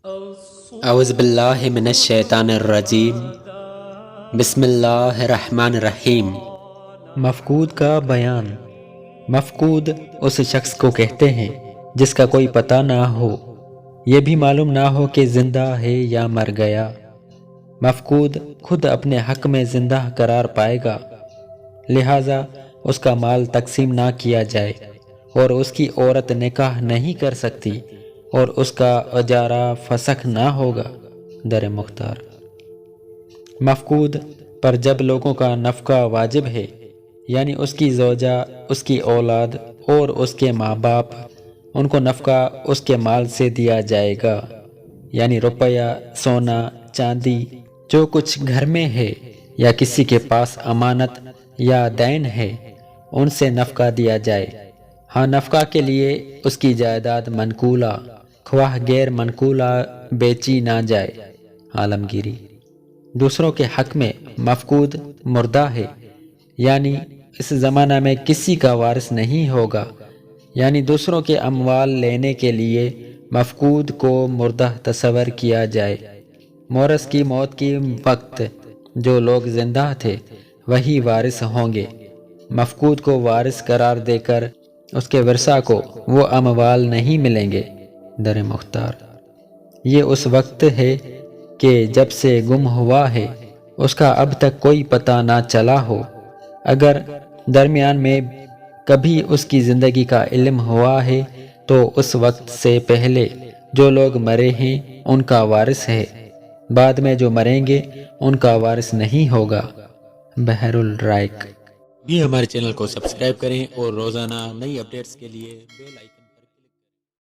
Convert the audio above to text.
اعوذ باللہ من الشیطان الرجیم بسم اللہ الرحمن الرحیم۔ مفقود کا بیان۔ مفقود اس شخص کو کہتے ہیں جس کا کوئی پتہ نہ ہو، یہ بھی معلوم نہ ہو کہ زندہ ہے یا مر گیا۔ مفقود خود اپنے حق میں زندہ قرار پائے گا، لہٰذا اس کا مال تقسیم نہ کیا جائے، اور اس کی عورت نکاح نہیں کر سکتی، اور اس کا اجارہ فسخ نہ ہوگا۔ در مختار۔ مفقود پر جب لوگوں کا نفقہ واجب ہے، یعنی اس کی زوجہ، اس کی اولاد اور اس کے ماں باپ، ان کو نفقہ اس کے مال سے دیا جائے گا، یعنی روپیہ، سونا، چاندی، جو کچھ گھر میں ہے یا کسی کے پاس امانت یا دین ہے، ان سے نفقہ دیا جائے۔ ہاں، نفقہ کے لیے اس کی جائیداد منقولہ خواہ غیر منقولہ بیچی نہ جائے۔ عالمگیری۔ دوسروں کے حق میں مفقود مردہ ہے، یعنی اس زمانہ میں کسی کا وارث نہیں ہوگا، یعنی دوسروں کے اموال لینے کے لیے مفقود کو مردہ تصور کیا جائے۔ مورث کی موت کی وقت جو لوگ زندہ تھے وہی وارث ہوں گے۔ مفقود کو وارث قرار دے کر اس کے ورثاء کو وہ اموال نہیں ملیں گے۔ در مختار۔ یہ اس وقت ہے کہ جب سے گم ہوا ہے، اس کا اب تک کوئی پتہ نہ چلا ہو۔ اگر درمیان میں کبھی اس کی زندگی کا علم ہوا ہے تو اس وقت سے پہلے جو لوگ مرے ہیں ان کا وارث ہے، بعد میں جو مریں گے ان کا وارث نہیں ہوگا۔ بحر الرائق۔ بھی ہمارے چینل کو سبسکرائب کریں اور روزانہ نئی اپڈیٹس کے لیے بیل آئیکن